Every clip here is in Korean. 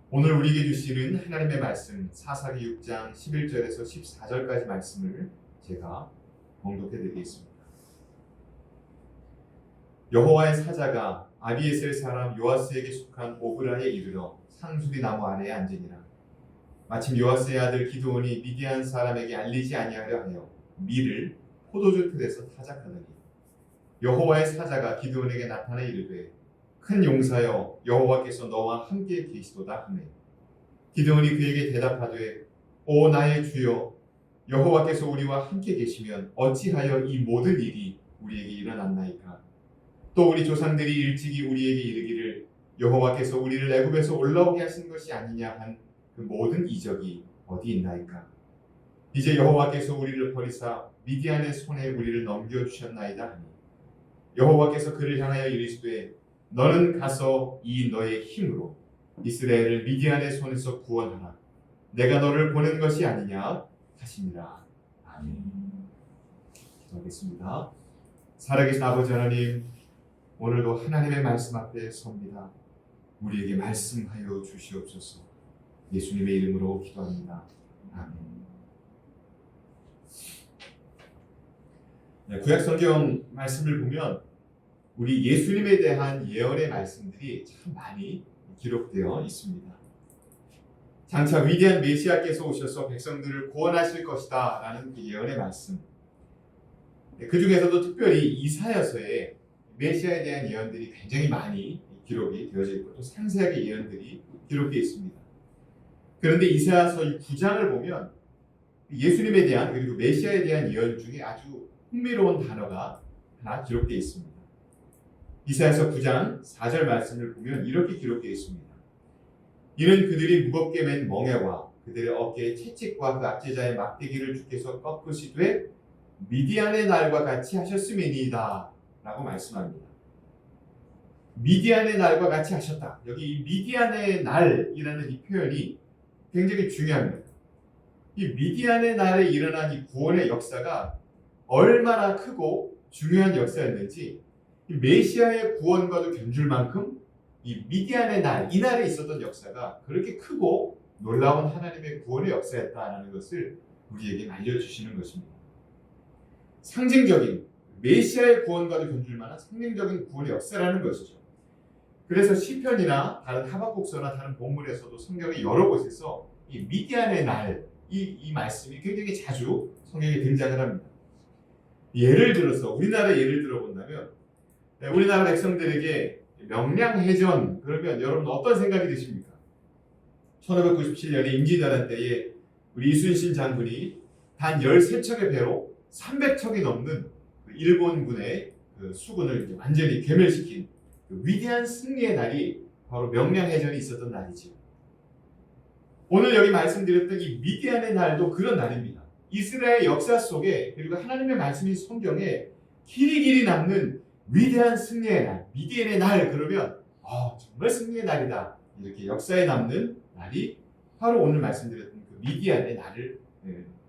오늘 우리에게 주시는 하나님의 말씀 사사기 6장 11절에서 14절까지 말씀을 제가 봉독해 드리겠습니다. 여호와의 사자가 아비에셀 사람 요아스에게 속한 오브라에 이르러 상수리 나무 아래에 앉으니라. 마침 요아스의 아들 기드온이 미디안 사람에게 알리지 아니하려 하여 밀을 포도주 틀에서 타작하더니 여호와의 사자가 기드온에게 나타나 이르되 큰 용사여 여호와께서 너와 함께 계시도다 하매 기드온이 그에게 대답하되 오 나의 주여 여호와께서 우리와 함께 계시면 어찌하여 이 모든 일이 우리에게 일어났나이까. 또 우리 조상들이 일찍이 우리에게 이르기를 여호와께서 우리를 애굽에서 올라오게 하신 것이 아니냐 한 그 모든 이적이 어디 있나이까. 이제 여호와께서 우리를 버리사 미디안의 손에 우리를 넘겨주셨나이다 하니 여호와께서 그를 향하여 이르시되 너는 가서 이 너의 힘으로 이스라엘을 미디안의 손에서 구원하라. 내가 너를 보낸 것이 아니냐 하시니라. 아멘. 기도하겠습니다. 살아계신 아버지 하나님, 오늘도 하나님의 말씀 앞에 섭니다. 우리에게 말씀하여 주시옵소서. 예수님의 이름으로 기도합니다. 아멘. 구약 성경 말씀을 보면 우리 예수님에 대한 예언의 말씀들이 참 많이 기록되어 있습니다. 장차 위대한 메시아께서 오셔서 백성들을 구원하실 것이다 라는 그 예언의 말씀, 그 중에서도 특별히 이사야서에 메시아에 대한 예언들이 굉장히 많이 기록이 되어져 있고 또 상세하게 예언들이 기록되어 있습니다. 그런데 이사야서 9장을 보면 예수님에 대한 그리고 메시아에 대한 예언 중에 아주 흥미로운 단어가 하나 기록되어 있습니다. 이사야서 9장 4절 말씀을 보면 이렇게 기록되어 있습니다. 이는 그들이 무겁게 맨 멍에와 그들의 어깨에 채찍과 그 압제자의 막대기를 주께서 꺾으시되 미디안의 날과 같이 하셨음이니이다 라고 말씀합니다. 미디안의 날과 같이 하셨다. 여기 이 미디안의 날이라는 이 표현이 굉장히 중요합니다. 이 미디안의 날에 일어난 이 구원의 역사가 얼마나 크고 중요한 역사였는지 이 메시아의 구원과도 견줄 만큼 이 미디안의 날, 이 날에 있었던 역사가 그렇게 크고 놀라운 하나님의 구원의 역사였다라는 것을 우리에게 알려주시는 것입니다. 상징적인 메시아의 구원과도 견줄 만한 상징적인 구원의 역사라는 것이죠. 그래서 시편이나 다른 하박국서나 다른 본문에서도 성경의 여러 곳에서 이 미디안의 날, 이 말씀이 굉장히 자주 성경에 등장을 합니다. 예를 들어서 우리나라 예를 들어본다면 우리나라 백성들에게 명량해전 그러면 여러분 어떤 생각이 드십니까? 1597년에 임진왜란 때에 우리 이순신 장군이 단 13척의 배로 300척이 넘는 일본군의 그 수군을 완전히 괴멸시킨 그 위대한 승리의 날이 바로 명량해전이 있었던 날이죠. 오늘 여기 말씀드렸던 이 미디안의 날도 그런 날입니다. 이스라엘 역사 속에 그리고 하나님의 말씀인 성경에 길이 남는 위대한 승리의 날, 미디안의 날 그러면 정말 승리의 날이다. 이렇게 역사에 남는 날이 바로 오늘 말씀드렸던 그 미디안의 날을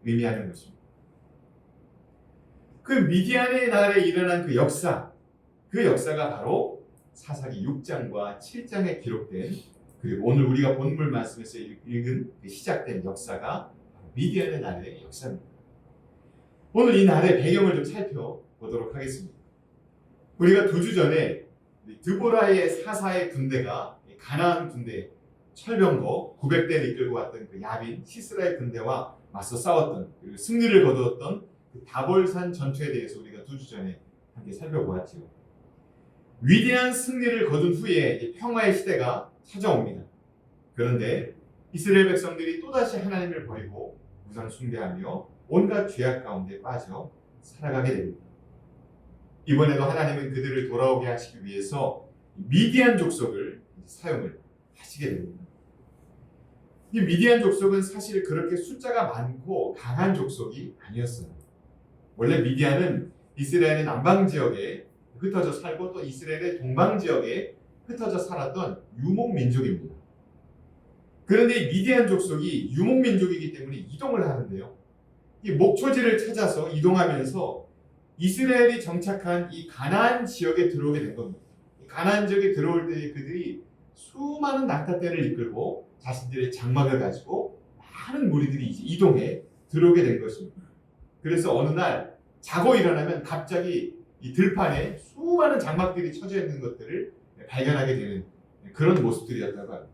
의미하는 것입니다. 그 미디안의 날에 일어난 그 역사가 바로 사사기 6장과 7장에 기록된 그리고 오늘 우리가 본문 말씀에서 읽은 시작된 역사가 미디안의 날의 역사입니다. 오늘 이 날의 배경을 좀 살펴보도록 하겠습니다. 우리가 2주 전에 드보라의 사사의 군대가 가나안 군대 철병거 900대를 이끌고 왔던 그 야빈 시스라의 군대와 맞서 싸웠던 그리고 승리를 거두었던 그 다볼산 전투에 대해서 우리가 2주 전에 함께 살펴보았죠. 위대한 승리를 거둔 후에 평화의 시대가 찾아옵니다. 그런데 이스라엘 백성들이 또다시 하나님을 버리고 우상 숭배하며 온갖 죄악 가운데 빠져 살아가게 됩니다. 이번에도 하나님은 그들을 돌아오게 하시기 위해서 미디안 족속을 사용을 하시게 됩니다. 이 미디안 족속은 사실 그렇게 숫자가 많고 강한 족속이 아니었어요. 원래 미디안은 이스라엘의 남방 지역에 흩어져 살고 또 이스라엘의 동방 지역에 흩어져 살았던 유목 민족입니다. 그런데 이 미디안 족속이 유목 민족이기 때문에 이동을 하는데요. 이 목초지를 찾아서 이동하면서 이스라엘이 정착한 이 가나안 지역에 들어오게 된 겁니다. 가나안 지역에 들어올 때 그들이 수많은 낙타떼를 이끌고 자신들의 장막을 가지고 많은 무리들이 이제 이동해 들어오게 된 것입니다. 그래서 어느 날 자고 일어나면 갑자기 이 들판에 수많은 장막들이 쳐져 있는 것들을 발견하게 되는 그런 모습들이었다고 합니다.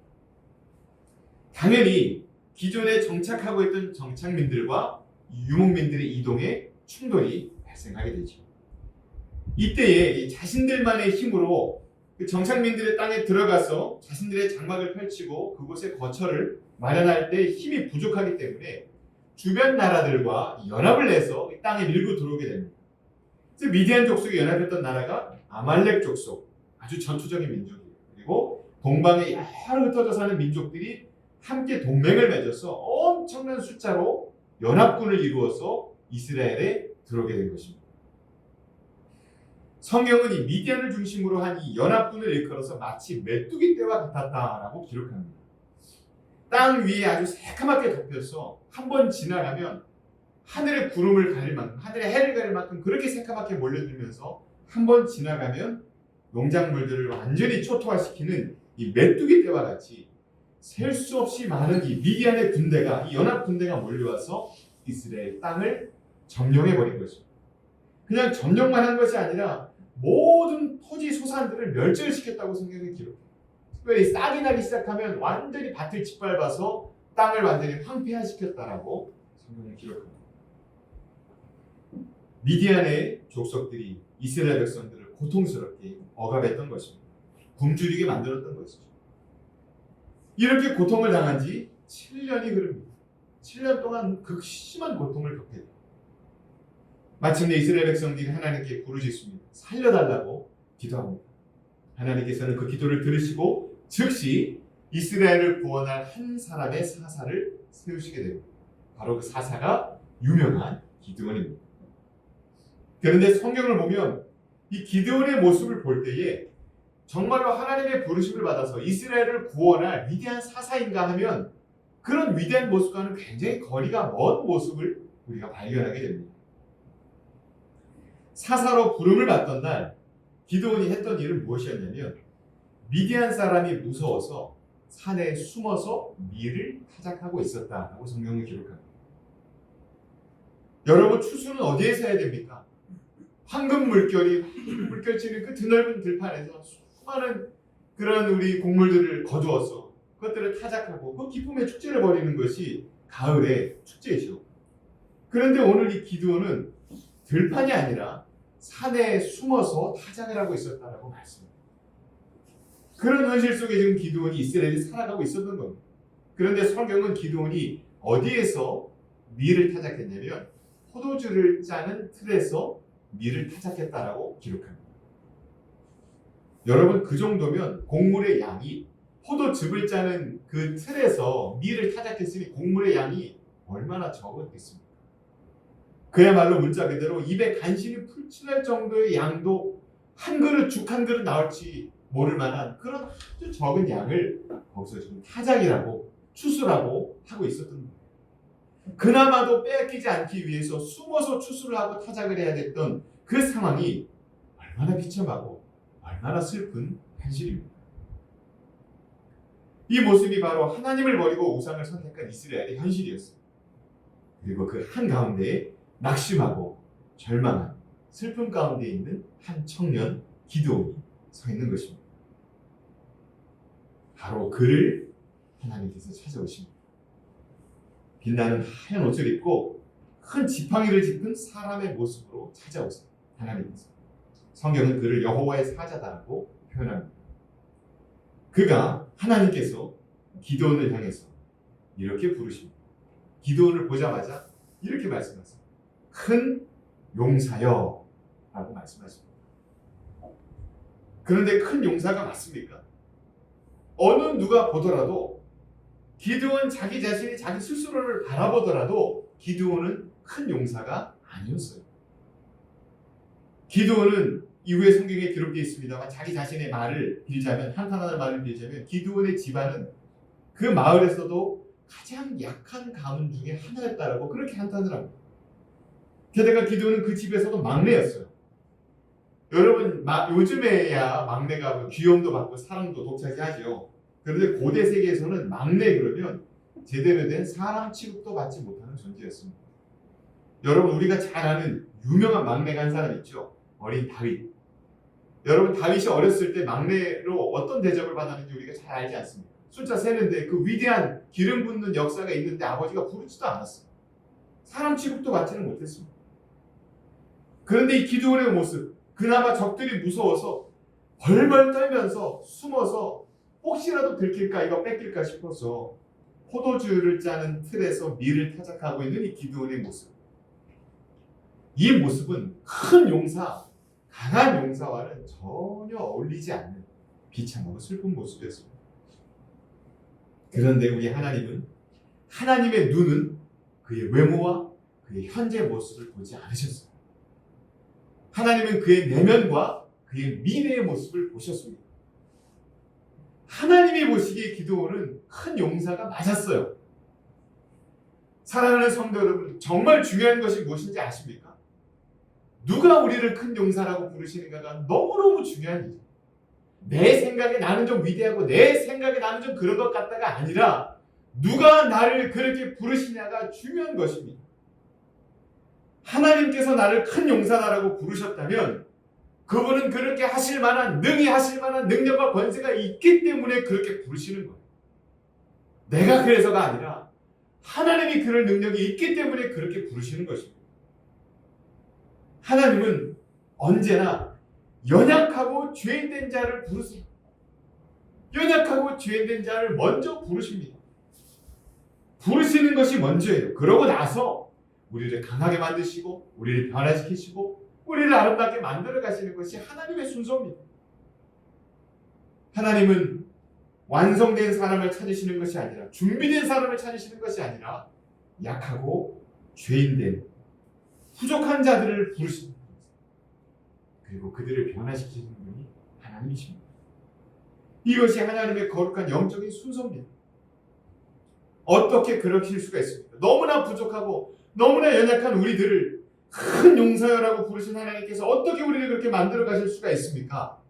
당연히 기존에 정착하고 있던 정착민들과 유목민들의 이동에 충돌이 발생하게 되죠. 이때에 자신들만의 힘으로 그 정착민들의 땅에 들어가서 자신들의 장막을 펼치고 그곳에 거처를 마련할 때 힘이 부족하기 때문에 주변 나라들과 연합을 내서 이 땅에 밀고 들어오게 됩니다. 그래서 미디안 족속이 연합했던 나라가 아말렉 족속, 아주 전투적인 민족이에요. 그리고 동방에 여러 흩어져 사는 민족들이 함께 동맹을 맺어서 엄청난 숫자로 연합군을 이루어서 이스라엘에 들어오게 된 것입니다. 성경은 이 미디안을 중심으로 한 이 연합군을 일컬어서 마치 메뚜기 떼와 같았다라고 기록합니다. 땅 위에 아주 새카맣게 덮여서 한 번 지나가면 하늘의 구름을 가릴 만큼, 하늘의 해를 가릴 만큼 그렇게 새카맣게 몰려들면서 한 번 지나가면 농작물들을 완전히 초토화시키는 이 메뚜기 떼와 같이 셀 수 없이 많은 이 미디안의 군대가, 이 연합 군대가 몰려와서 이스라엘 땅을 점령해버린 것입니다. 그냥 점령만 한 것이 아니라 모든 토지 소산들을 멸절시켰다고 성경이 기록해요. 특별히 싹이 나기 시작하면 완전히 밭을 짓밟아서 땅을 완전히 황폐화시켰다라고 성경이 기록합니다. 미디안의 족속들이 이스라엘 백성들을 고통스럽게 억압했던 것입니다. 굶주리게 만들었던 것이죠. 이렇게 고통을 당한 지 7년이 흐릅니다. 7년 동안 극심한 고통을 겪게 됩니다. 마침내 이스라엘 백성들이 하나님께 부르짖습니다. 살려달라고 기도합니다. 하나님께서는 그 기도를 들으시고 즉시 이스라엘을 구원할 한 사람의 사사를 세우시게 됩니다. 바로 그 사사가 유명한 기드온입니다. 그런데 성경을 보면 이 기드온의 모습을 볼 때에 정말로 하나님의 부르심을 받아서 이스라엘을 구원할 위대한 사사인가 하면 그런 위대한 모습과는 굉장히 거리가 먼 모습을 우리가 발견하게 됩니다. 사사로 부름을 받던 날 기드온이 했던 일은 무엇이었냐면 미디안 사람이 무서워서 산에 숨어서 밀을 타작하고 있었다라고 성경을 기록합니다. 여러분, 추수는 어디에서 해야 됩니까? 황금 물결치는 그 드넓은 들판에서 수많은 그런 우리 곡물들을 거두어서 그것들을 타작하고 그 기쁨의 축제를 벌이는 것이 가을의 축제이죠. 그런데 오늘 이 기드온은 들판이 아니라 산에 숨어서 타작을 하고 있었다라고 말씀합니다. 그런 현실 속에 지금 기드온이 이스라엘이 살아가고 있었던 겁니다. 그런데 성경은 기드온이 어디에서 밀을 타작했냐면 포도주를 짜는 틀에서 밀을 타작했다라고 기록합니다. 여러분, 그 정도면 곡물의 양이 포도즙을 짜는 그 틀에서 밀을 타작했으니 곡물의 양이 얼마나 적었겠습니까? 그야말로 문자 그대로 입에 간신히 풀칠할 정도의 양도 한 그릇, 죽 한 그릇 나올지 모를 만한 그런 아주 적은 양을 거기서 지금 타작이라고 추수라고 하고 있었던 겁니다. 그나마도 빼앗기지 않기 위해서 숨어서 추수를 하고 타작을 해야 됐던 그 상황이 얼마나 비참하고 얼마나 슬픈 현실입니다. 이 모습이 바로 하나님을 버리고 우상을 선택한 이스라엘의 현실이었습니다. 그리고 그 한가운데에 낙심하고 절망한 슬픔 가운데 있는 한 청년 기드온이 서 있는 것입니다. 바로 그를 하나님께서 찾아오십니다. 빛나는 하얀 옷을 입고 큰 지팡이를 짚은 사람의 모습으로 찾아오세요. 하나님께서. 성경은 그를 여호와의 사자다라고 표현합니다. 그가 하나님께서 기드온을 향해서 이렇게 부르십니다. 기드온을 보자마자 이렇게 말씀하세요. 큰 용사여 라고 말씀하십니다. 그런데 큰 용사가 맞습니까? 어느 누가 보더라도 기드온 자기 자신이 자기 스스로를 바라보더라도 기드온은 큰 용사가 아니었어요. 기드온은 이후에 성경에 기록되어 있습니다만 자기 자신의 말을 빌자면, 한탄하는 말을 빌자면 기드온의 집안은 그 마을에서도 가장 약한 가문 중에 하나였다라고 그렇게 한탄을 합니다. 게다가 기드온은 그 집에서도 막내였어요. 여러분, 요즘에야 막내가 귀염도 받고 사랑도 독차지하죠. 그런데 고대 세계에서는 막내 그러면 제대로 된 사람 취급도 받지 못하는 존재였습니다. 여러분 우리가 잘 아는 유명한 막내가 한 사람 있죠. 어린 다윗. 여러분 다윗이 어렸을 때 막내로 어떤 대접을 받았는지 우리가 잘 알지 않습니까? 숫자 세는데 그 위대한 기름 붓는 역사가 있는데 아버지가 부르지도 않았어요. 사람 취급도 받지는 못했습니다. 그런데 이 기드온의 모습, 그나마 적들이 무서워서 벌벌 떨면서 숨어서 혹시라도 들킬까 이거 뺏길까 싶어서 포도주를 짜는 틀에서 밀을 타작하고 있는 이 기드온의 모습. 이 모습은 큰 용사, 강한 용사와는 전혀 어울리지 않는 비참하고 슬픈 모습이었습니다. 그런데 우리 하나님은 하나님의 눈은 그의 외모와 그의 현재 모습을 보지 않으셨어요. 하나님은 그의 내면과 그의 미래의 모습을 보셨습니다. 하나님이 보시기에 기드온은 큰 용사가 맞았어요. 사랑하는 성도 여러분, 정말 중요한 것이 무엇인지 아십니까? 누가 우리를 큰 용사라고 부르시는가가 너무너무 중요한 일이죠. 내 생각에 나는 좀 위대하고 내 생각에 나는 좀 그런 것 같다가 아니라 누가 나를 그렇게 부르시냐가 중요한 것입니다. 하나님께서 나를 큰 용사다라고 부르셨다면 그분은 그렇게 하실 만한, 능히 하실 만한 능력과 권세가 있기 때문에 그렇게 부르시는 거예요. 내가 그래서가 아니라 하나님이 그럴 능력이 있기 때문에 그렇게 부르시는 것입니다. 하나님은 언제나 연약하고 죄인된 자를 부르세요. 연약하고 죄인된 자를 먼저 부르십니다. 부르시는 것이 먼저예요. 그러고 나서 우리를 강하게 만드시고 우리를 변화시키시고 우리를 아름답게 만들어 가시는 것이 하나님의 순서입니다. 하나님은 완성된 사람을 찾으시는 것이 아니라 준비된 사람을 찾으시는 것이 아니라 약하고 죄인된 부족한 자들을 부르십니다. 그리고 그들을 변화시키시는 분이 하나님이십니다. 이것이 하나님의 거룩한 영적인 순서입니다. 어떻게 그러실 수가 있습니까? 너무나 부족하고 너무나 연약한 우리들을 큰 용사여라고 부르신 하나님께서 어떻게 우리를 그렇게 만들어 가실 수가 있습니까?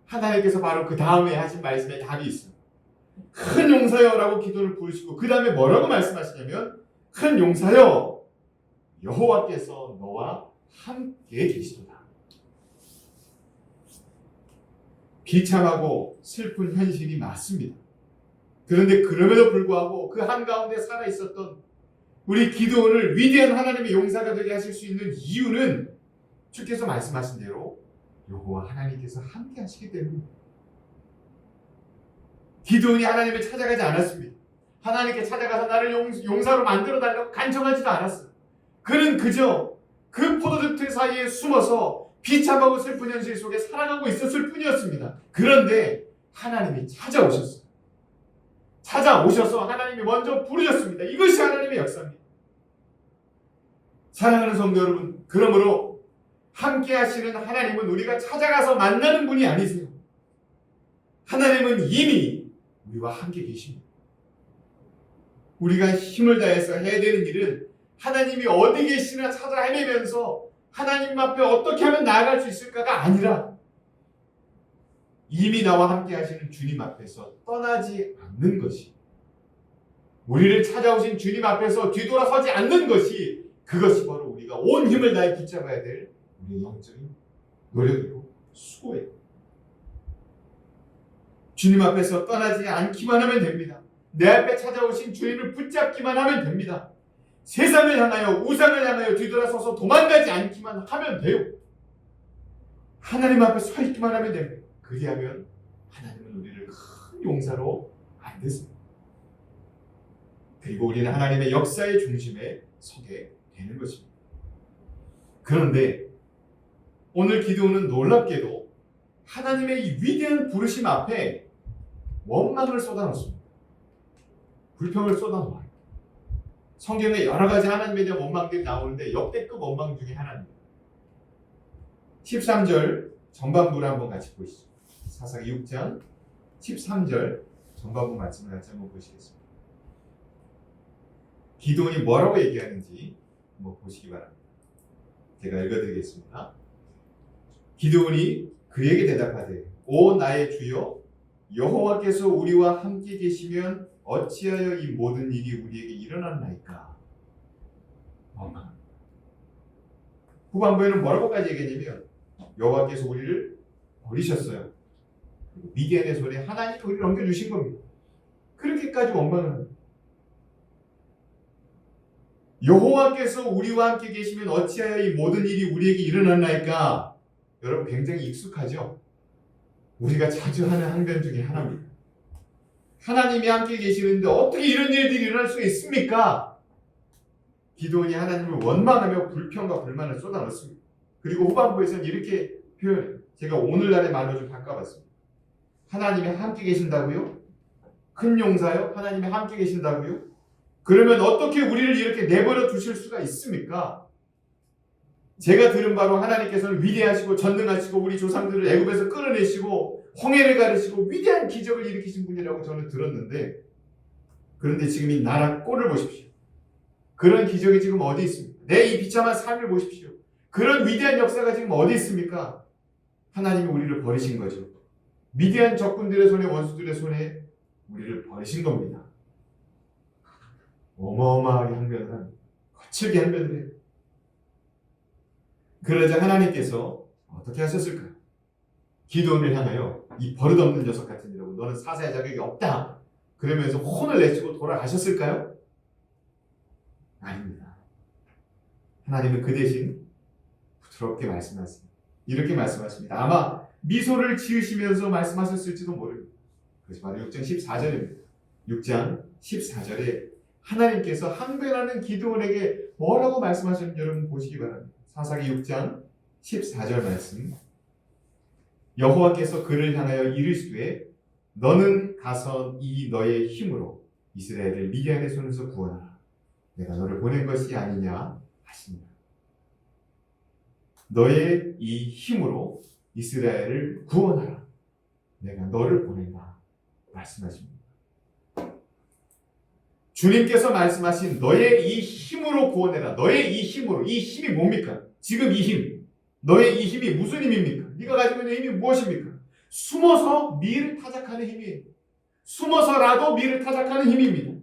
하나님께서 바로 그 다음에 하신 말씀에 답이 있습니다. 큰 용사여라고 기도를 부르시고 그 다음에 뭐라고 말씀하시냐면 큰 용사여 여호와께서 너와 함께 계시도다. 비참하고 슬픈 현실이 맞습니다. 그런데 그럼에도 불구하고 그 한가운데 살아있었던 우리 기드온을 위대한 하나님의 용사가 되게 하실 수 있는 이유는 주께서 말씀하신 대로 여호와 하나님께서 함께 하시기 때문입니다. 기드온이 하나님을 찾아가지 않았습니다. 하나님께 찾아가서 나를 용사로 만들어달라고 간청하지도 않았어요. 그는 그저 그 포도즙 사이에 숨어서 비참하고 슬픈 현실 속에 살아가고 있었을 뿐이었습니다. 그런데 하나님이 찾아오셨어요. 찾아오셔서 하나님이 먼저 부르셨습니다. 이것이 하나님의 역사입니다. 사랑하는 성도 여러분, 그러므로 함께 하시는 하나님은 우리가 찾아가서 만나는 분이 아니세요. 하나님은 이미 우리와 함께 계십니다. 우리가 힘을 다해서 해야 되는 일은 하나님이 어디 계시나 찾아 헤매면서 하나님 앞에 어떻게 하면 나아갈 수 있을까가 아니라 이미 나와 함께 하시는 주님 앞에서 떠나지 않는 것이, 우리를 찾아오신 주님 앞에서 뒤돌아서지 않는 것이, 그것이 바로 우리가 온 힘을 다해 붙잡아야 될 우리의 영적인 노력이고 수고예요. 주님 앞에서 떠나지 않기만 하면 됩니다. 내 앞에 찾아오신 주님을 붙잡기만 하면 됩니다. 세상을 향하여 우상을 향하여 뒤돌아서서 도망가지 않기만 하면 돼요. 하나님 앞에 서 있기만 하면 됩니다. 그리하면 하나님은 우리를 큰 용사로 만드십니다. 그리고 우리는 하나님의 역사의 중심에 서게 되는 것입니다. 그런데 오늘 기드온은 놀랍게도 하나님의 이 위대한 부르심 앞에 원망을 쏟아놓습니다. 불평을 쏟아놓아요. 성경에 여러 가지 하나님에 대한 원망들이 나오는데 역대급 원망 중에 하나입니다. 13절 전반부를 한번 같이 보시죠. 사사기 6장 13절 전반부 말씀을 같이 한번 보시겠습니다. 기드온이 뭐라고 얘기하는지 한번 보시기 바랍니다. 제가 읽어드리겠습니다. 기드온이 그에게 대답하되 오 나의 주여 여호와께서 우리와 함께 계시면 어찌하여 이 모든 일이 우리에게 일어났나이까. 후반부에는 뭐라고까지 얘기했냐면 여호와께서 우리를 버리셨어요. 미디안의 손에 하나님이 우리를 넘겨주신 겁니다. 그렇게까지 원망을 합니다. 여호와께서 우리와 함께 계시면 어찌하여 이 모든 일이 우리에게 일어났나이까. 여러분 굉장히 익숙하죠? 우리가 자주 하는 항변 중에 하나입니다. 하나님이 함께 계시는데 어떻게 이런 일들이 일어날 수가 있습니까? 기도원이 하나님을 원망하며 불평과 불만을 쏟아넣습니다. 그리고 후반부에서는 이렇게 표현해요. 제가 오늘날의 말로 좀 바꿔봤습니다. 하나님이 함께 계신다고요? 큰 용사요? 하나님이 함께 계신다고요? 그러면 어떻게 우리를 이렇게 내버려 두실 수가 있습니까? 제가 들은 바로 하나님께서는 위대하시고 전능하시고 우리 조상들을 애굽에서 끌어내시고 홍해를 가르시고 위대한 기적을 일으키신 분이라고 저는 들었는데, 그런데 지금 이 나라 꼴을 보십시오. 그런 기적이 지금 어디 있습니까? 내 이 비참한 삶을 보십시오. 그런 위대한 역사가 지금 어디 있습니까? 하나님이 우리를 버리신 거죠. 미디안 적군들의 손에, 원수들의 손에 우리를 버리신 겁니다. 어마어마하게 항변을 합니다. 거칠게 항변을 해요. 그러자 하나님께서 어떻게 하셨을까요? 기드온을 향하여 이 버릇없는 녀석 같은 이라고 너는 사사의 자격이 없다 그러면서 혼을 내시고 돌아가셨을까요? 아닙니다. 하나님은 그 대신 부드럽게 말씀하십니다. 이렇게 말씀하십니다. 아마 미소를 지으시면서 말씀하셨을지도 모릅니다. 그것이 바로 6장 14절입니다. 6장 14절에 하나님께서 항변하는 기드온에게 뭐라고 말씀하셨는지 여러분 보시기 바랍니다. 사사기 6장 14절 말씀. 여호와께서 그를 향하여 이르시되 너는 가서 이 너의 힘으로 이스라엘을 미디안의 손에서 구원하라. 내가 너를 보낸 것이 아니냐 하시니라. 너의 이 힘으로 이스라엘을 구원하라. 내가 너를 보낸다 말씀하십니다. 주님께서 말씀하신 너의 이 힘으로 구원해라. 너의 이 힘으로. 이 힘이 뭡니까? 지금 이 힘. 너의 이 힘이 무슨 힘입니까? 네가 가지고 있는 힘이 무엇입니까? 숨어서 미를 타작하는 힘이에요. 숨어서라도 미를 타작하는 힘입니다.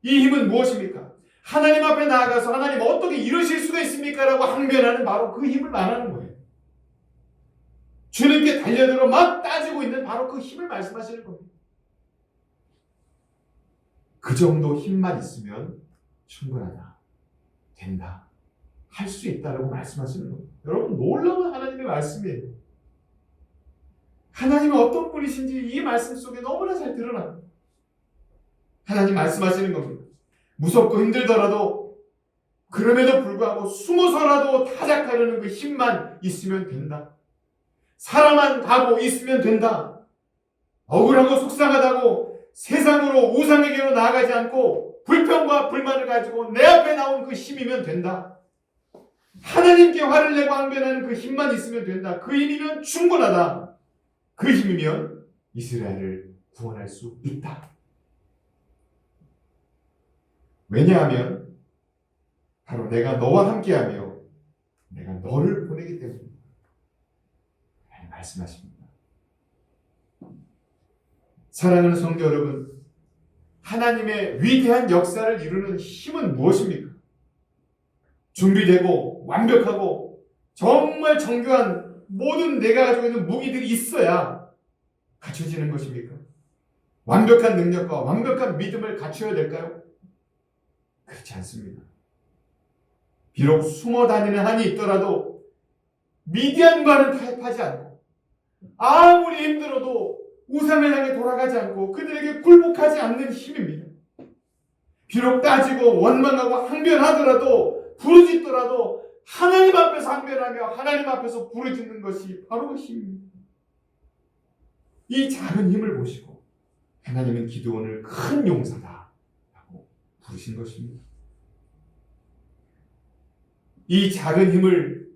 이 힘은 무엇입니까? 하나님 앞에 나아가서 하나님 어떻게 이러실 수가 있습니까? 라고 항변하는 바로 그 힘을 말하는 거예요. 주님께 달려들어 막 따지고 있는 바로 그 힘을 말씀하시는 겁니다. 그 정도 힘만 있으면 충분하다. 된다. 할 수 있다라고 말씀하시는 겁니다. 여러분 놀라운 하나님의 말씀이에요. 하나님은 어떤 분이신지 이 말씀 속에 너무나 잘 드러납니다. 하나님 말씀하시는 겁니다. 무섭고 힘들더라도 그럼에도 불구하고 숨어서라도 타작하려는 그 힘만 있으면 된다. 살아만 가고 있으면 된다. 억울하고 속상하다고 세상으로 우상에게로 나아가지 않고 불평과 불만을 가지고 내 앞에 나온 그 힘이면 된다. 하나님께 화를 내고 항변하는 그 힘만 있으면 된다. 그 힘이면 충분하다. 그 힘이면 이스라엘을 구원할 수 있다. 왜냐하면 바로 내가 너와 함께하며 내가 너를 보내기 때문입니다. 말씀하십니다. 사랑하는 성도 여러분, 하나님의 위대한 역사를 이루는 힘은 무엇입니까? 준비되고 완벽하고 정말 정교한 모든 내가 가지고 있는 무기들이 있어야 갖춰지는 것입니까? 완벽한 능력과 완벽한 믿음을 갖춰야 될까요? 그렇지 않습니다. 비록 숨어 다니는 한이 있더라도 미디안과는 타협하지 않고 아무리 힘들어도 우상을 향해 돌아가지 않고 그들에게 굴복하지 않는 힘입니다. 비록 따지고 원망하고 항변하더라도 부르짖더라도 하나님 앞에서 항변하며 하나님 앞에서 부르짖는 것이 바로 힘입니다. 이 작은 힘을 보시고 하나님은 기드온을 큰 용사다 라고 부르신 것입니다. 이 작은 힘을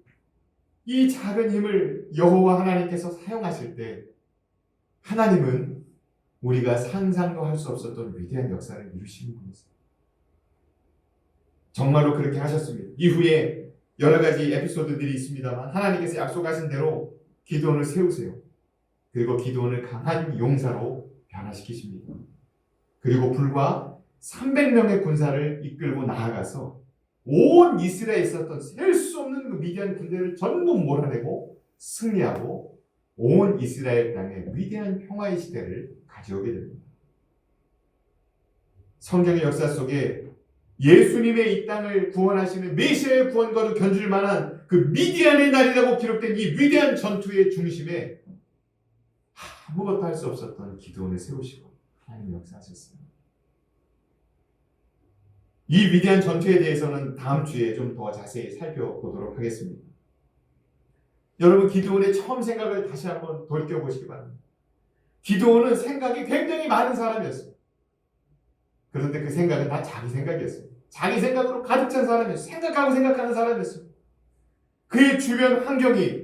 여호와 하나님께서 사용하실 때 하나님은 우리가 상상도 할 수 없었던 위대한 역사를 이루시는 분이세요. 정말로 그렇게 하셨습니다. 이후에 여러 가지 에피소드들이 있습니다만 하나님께서 약속하신 대로 기드온을 세우세요. 그리고 기드온을 강한 용사로 변화시키십니다. 그리고 불과 300명의 군사를 이끌고 나아가서 온 이스라엘에 있었던 셀 수 없는 그 미디안 군대를 전부 몰아내고 승리하고 온 이스라엘 땅에 위대한 평화의 시대를 가져오게 됩니다. 성경의 역사 속에 예수님의 이 땅을 구원하시는 메시아의 구원과도 견줄 만한 그 미디안의 날이라고 기록된 이 위대한 전투의 중심에 아무것도 할 수 없었던 기드온을 세우시고 하나님 역사하셨어요. 이 위대한 전투에 대해서는 다음 주에 좀 더 자세히 살펴보도록 하겠습니다. 여러분, 기드온의 처음 생각을 다시 한번 돌이켜보시기 바랍니다. 기드온은 생각이 굉장히 많은 사람이었어요. 그런데 그 생각은 다 자기 생각이었어요. 자기 생각으로 가득 찬 사람이었어요. 생각하고 생각하는 사람이었어요. 그의 주변 환경이,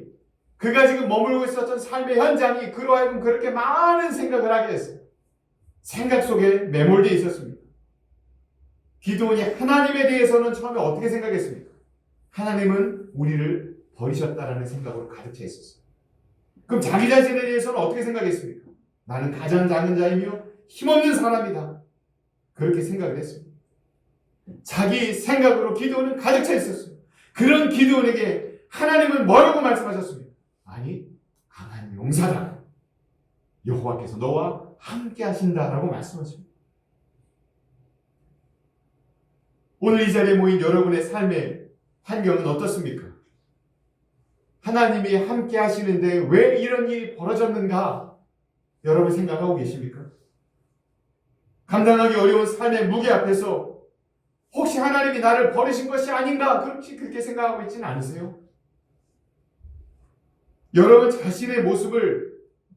그가 지금 머물고 있었던 삶의 현장이 그로 하여금 그렇게 많은 생각을 하게 했어요. 생각 속에 매몰되어 있었습니다. 기드온이 하나님에 대해서는 처음에 어떻게 생각했습니까? 하나님은 우리를 버리셨다라는 생각으로 가득 차 있었어요. 그럼 자기 자신에 대해서는 어떻게 생각했습니까? 나는 가장 작은 자이며 힘없는 사람이다. 그렇게 생각을 했습니다. 자기 생각으로 기드온은 가득 차 있었어요. 그런 기드온에게 하나님은 뭐라고 말씀하셨습니까? 아니, 강한 용사다. 여호와께서 너와 함께 하신다라고 말씀하십니다. 오늘 이 자리에 모인 여러분의 삶의 환경은 어떻습니까? 하나님이 함께 하시는데 왜 이런 일이 벌어졌는가? 여러분 생각하고 계십니까? 감당하기 어려운 삶의 무게 앞에서 혹시 하나님이 나를 버리신 것이 아닌가? 그렇게 생각하고 있지는 않으세요? 여러분 자신의 모습을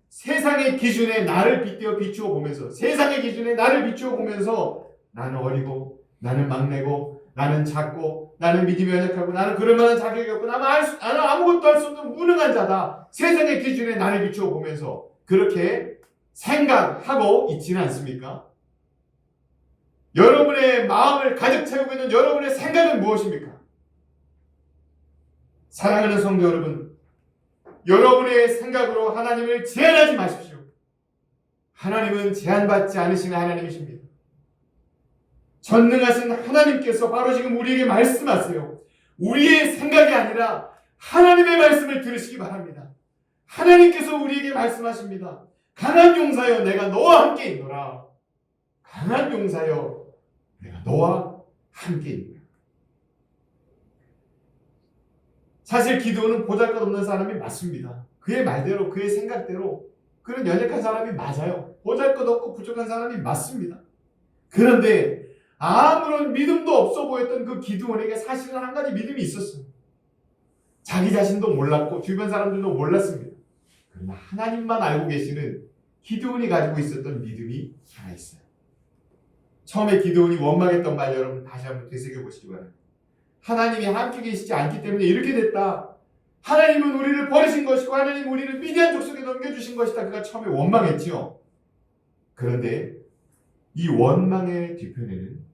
세상의 기준에 나를 빗대어 비추어 보면서, 세상의 기준에 나를 비추어 보면서 나는 어리고, 나는 막내고, 나는 작고, 나는 믿음이 연약하고, 나는 그럴 만한 자격이 없고, 나는 아무것도 할 수 없는 무능한 자다. 세상의 기준에 나를 비추어 보면서 그렇게 생각하고 있지는 않습니까? 여러분의 마음을 가득 채우고 있는 여러분의 생각은 무엇입니까? 사랑하는 성도 여러분, 여러분의 생각으로 하나님을 제한하지 마십시오. 하나님은 제한받지 않으시는 하나님이십니다. 전능하신 하나님께서 바로 지금 우리에게 말씀하세요. 우리의 생각이 아니라 하나님의 말씀을 들으시기 바랍니다. 하나님께서 우리에게 말씀하십니다. 강한 용사여 내가 너와 함께 있노라. 강한 용사여 내가 너와 함께 있노라. 사실 기드온은 보잘것없는 사람이 맞습니다. 그의 말대로, 그의 생각대로 그는 연약한 사람이 맞아요. 보잘것없고 부족한 사람이 맞습니다. 그런데 아무런 믿음도 없어 보였던 그 기드온에게 사실은 한 가지 믿음이 있었어요. 자기 자신도 몰랐고 주변 사람들도 몰랐습니다. 그러나 하나님만 알고 계시는 기드온이 가지고 있었던 믿음이 하나 있어요. 처음에 기드온이 원망했던 말 여러분 다시 한번 되새겨보시기 바랍니다. 하나님이 함께 계시지 않기 때문에 이렇게 됐다. 하나님은 우리를 버리신 것이고 하나님은 우리를 미디안 족속에 넘겨주신 것이다. 그가 처음에 원망했지요. 그런데 이 원망의 뒤편에는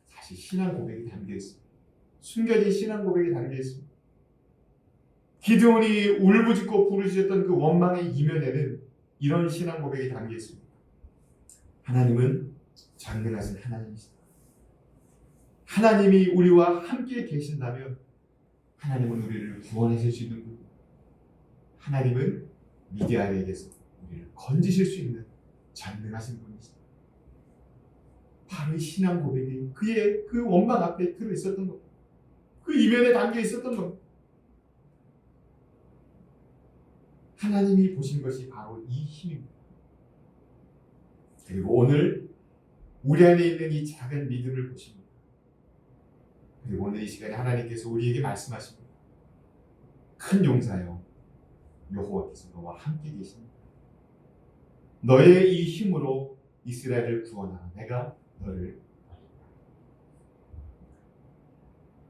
사실 신앙 고백이 담겨 있습니다. 숨겨진 신앙 고백이 담겨 있습니다. 기드온이 울부짖고 부르짖었던 그 원망의 이면에는 이런 신앙 고백이 담겨 있습니다. 하나님은 전능하신 하나님이시다. 하나님이 우리와 함께 계신다면 하나님은 우리를 구원하실 수 있는 분. 하나님은 미디안에게서 우리를 건지실 수 있는 전능하신 분이시다. 바로 이 신앙 고백이 그의 그 원망 앞에 들어 있었던 것, 그 이면에 담겨 있었던 것. 하나님이 보신 것이 바로 이 힘입니다. 그리고 오늘 우리 안에 있는 이 작은 믿음을 보십니다. 그리고 오늘 이 시간에 하나님께서 우리에게 말씀하십니다. 큰 용사여, 여호와께서 너와 함께 계십니다. 너의 이 힘으로 이스라엘을 구원하라. 내가 너를 버린다.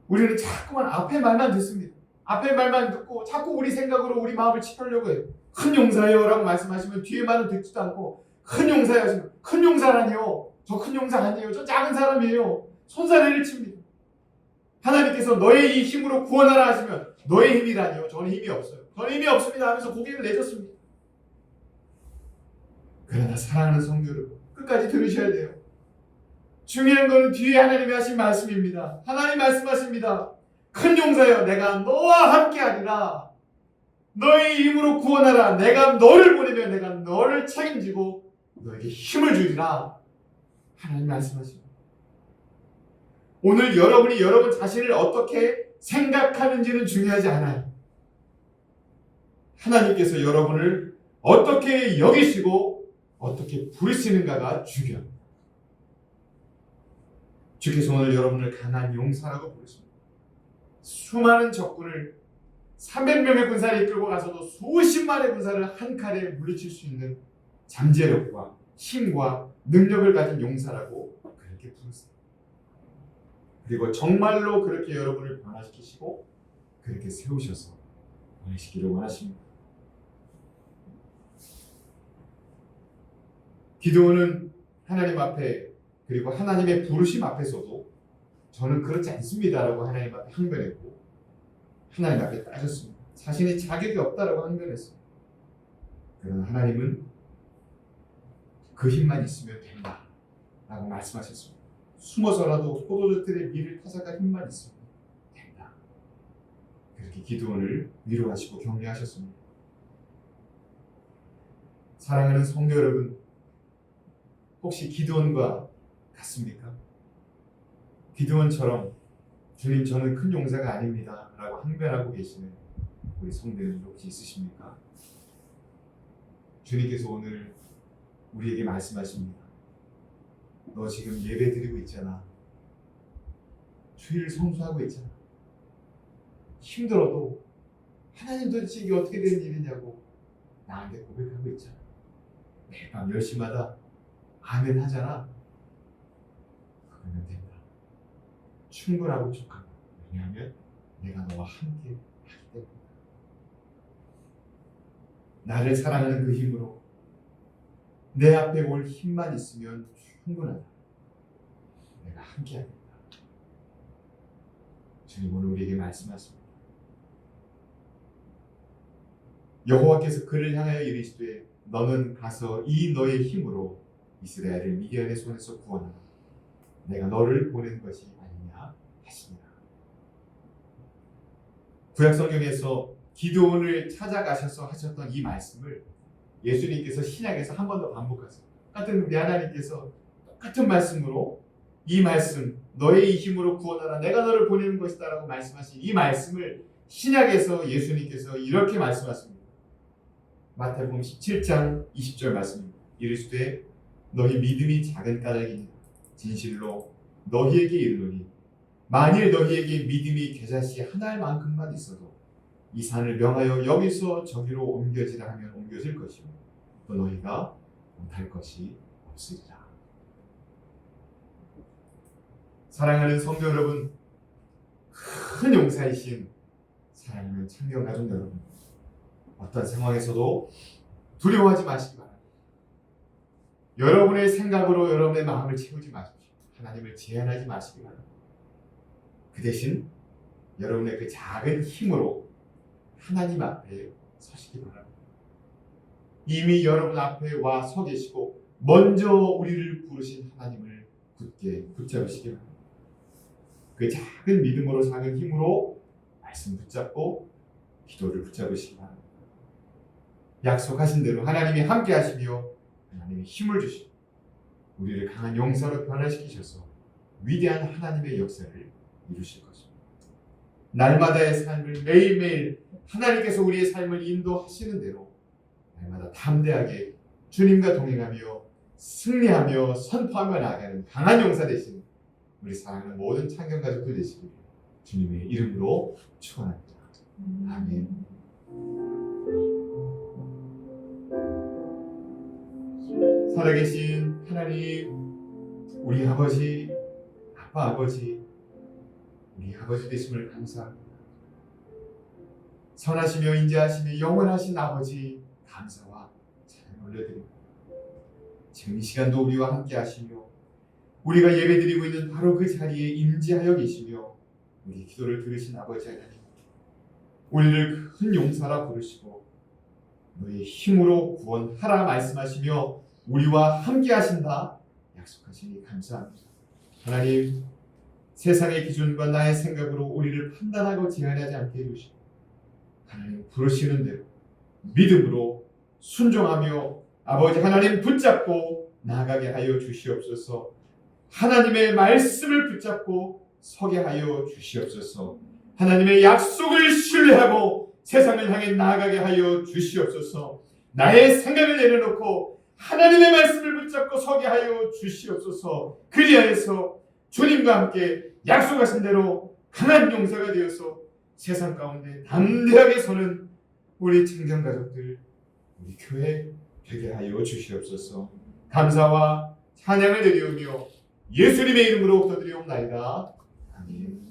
우리는 자꾸만 앞에 말만 듣습니다. 앞에 말만 듣고 자꾸 우리 생각으로 우리 마음을 치우려고 해요. 큰 용사여 라고 말씀하시면 뒤에 말은 듣지도 않고 큰 용사여 하시면 큰 용사라니요. 저 큰 용사 아니에요. 저 작은 사람이에요. 손사래를 칩니다. 하나님께서 너의 이 힘으로 구원하라 하시면 너의 힘이라니요. 저는 힘이 없어요. 저는 힘이 없습니다 하면서 고개를 내줬습니다. 그러나 사랑하는 성도 여러분, 끝까지 들으셔야 돼요. 중요한 것은 뒤에 하나님이 하신 말씀입니다. 하나님 말씀하십니다. 큰 용사여, 내가 너와 함께하리라. 너의 힘으로 구원하라. 내가 너를 보내며 내가 너를 책임지고 너에게 힘을 주리라. 하나님 말씀하십니다. 오늘 여러분이 여러분 자신을 어떻게 생각하는지는 중요하지 않아요. 하나님께서 여러분을 어떻게 여기시고 어떻게 부르시는가가 중요합니다. 주께서 오늘 여러분을 강한 용사라고 부르십니다. 수많은 적군을 300명의 군사를 이끌고 가서도 수십만의 군사를 한 칼에 물리칠 수 있는 잠재력과 힘과 능력을 가진 용사라고 그렇게 부르세요. 그리고 정말로 그렇게 여러분을 변화시키시고 그렇게 세우셔서 보내시기를 원하십니다. 기도는 하나님 앞에 그리고 하나님의 부르심 앞에서도 저는 그렇지 않습니다라고 하나님 앞에 항변했고 하나님 앞에 따졌습니다. 자신이 자격이 없다라고 항변했습니다. 그러나 하나님은 그 힘만 있으면 된다 라고 말씀하셨습니다. 숨어서라도 포도주들의 밀을 타작할 힘만 있으면 된다. 그렇게 기도원을 위로하시고 격려하셨습니다. 사랑하는 성도 여러분, 혹시 기도원과 같습니까? 기도원처럼 주님 저는 큰 용사가 아닙니다 라고 항변하고 계시는 우리 성도들 혹시 있으십니까? 주님께서 오늘 우리에게 말씀하십니다. 너 지금 예배 드리고 있잖아. 주일을 성수하고 있잖아. 힘들어도 하나님 도대체 이게 어떻게 된 일이냐고 나한테 고백하고 있잖아. 매밤 10시마다 아멘 하잖아. 그러면 된다. 충분하고 족하다. 왜냐하면 내가 너와 함께 하기 때문이다. 나를 사랑하는 그 힘으로 내 앞에 올 힘만 있으면 충분하다. 내가 함께 하겠다. 주님 오늘 우리에게 말씀하십니다. 여호와께서 그를 향하여 이르시되 너는 가서 이 너의 힘으로 이스라엘을 미디안의 손에서 구원하라. 내가 너를 보낸 것이 아니냐 하시니라. 구약성경에서 기드온을 찾아가셔서 하셨던 이 말씀을 예수님께서 신약에서 한 번 더 반복하세요. 똑같은 우리 하나님께서 똑같은 말씀으로 이 말씀 너의 이 힘으로 구원하라 내가 너를 보내는 것이다 라고 말씀하신 이 말씀을 신약에서 예수님께서 이렇게 말씀하십니다. 마태복음 17장 20절 말씀입니다. 이르시되 너희 믿음이 작은 까닭이니 진실로 너희에게 이르노니 만일 너희에게 믿음이 겨자씨 하나만큼만 있어도 이 산을 명하여 여기서 저기로 옮겨지라 하면 옮겨질 것이요 또 너희가 못할 것이 없으리라. 사랑하는 성도 여러분, 큰 용사이신 사랑하는 창경 가족 여러분, 어떤 상황에서도 두려워하지 마시기 바랍니다. 여러분의 생각으로 여러분의 마음을 채우지 마십시오. 하나님을 제한하지 마시기 바랍니다. 그 대신 여러분의 그 작은 힘으로 하나님 앞에 서시기 바랍니다. 이미 여러분 앞에 와 서 계시고 먼저 우리를 부르신 하나님을 굳게 붙잡으시기 바랍니다. 그 작은 믿음으로 작은 힘으로 말씀 붙잡고 기도를 붙잡으시기 바랍니다. 약속하신 대로 하나님이 함께 하시며 하나님이 힘을 주시고 우리를 강한 용사로 변화시키셔서 위대한 하나님의 역사를 이루실 것입니다. 날마다의 삶을 매일매일 하나님께서 우리의 삶을 인도하시는 대로 날마다 담대하게 주님과 동행하며 승리하며 선포하며 나아가는 강한 용사 되시는 우리 사랑하는 모든 창경 가족들 되시기를 주님의 이름으로 축원합니다. 아멘. 살아계신 하나님, 우리 아버지, 아빠 아버지, 우리 아버지 되심을 감사합니다. 선하시며 인자하시며 영원하신 아버지 감사와 찬양 올려드립니다. 지금 이 시간도 우리와 함께 하시며 우리가 예배드리고 있는 바로 그 자리에 임재하여 계시며 우리 기도를 들으신 아버지 하나님, 우리를 큰 용사라 부르시고 너의 힘으로 구원하라 말씀하시며 우리와 함께 하신다 약속하시니 감사합니다. 하나님, 세상의 기준과 나의 생각으로 우리를 판단하고 제한하지 않게 해주시고 하나님 부르시는 대로 믿음으로 순종하며 아버지 하나님 붙잡고 나아가게 하여 주시옵소서. 하나님의 말씀을 붙잡고 서게 하여 주시옵소서. 하나님의 약속을 신뢰하고 세상을 향해 나아가게 하여 주시옵소서. 나의 생각을 내려놓고 하나님의 말씀을 붙잡고 서게 하여 주시옵소서. 그리하여서 주님과 함께 약속하신 대로 강한 용사가 되어서 세상 가운데 담대하게 서는 우리 청년가족들, 우리 교회 되게 하여 주시옵소서. 감사와 찬양을 드리오며 예수님의 이름으로 기도드리옵나이다. 아멘.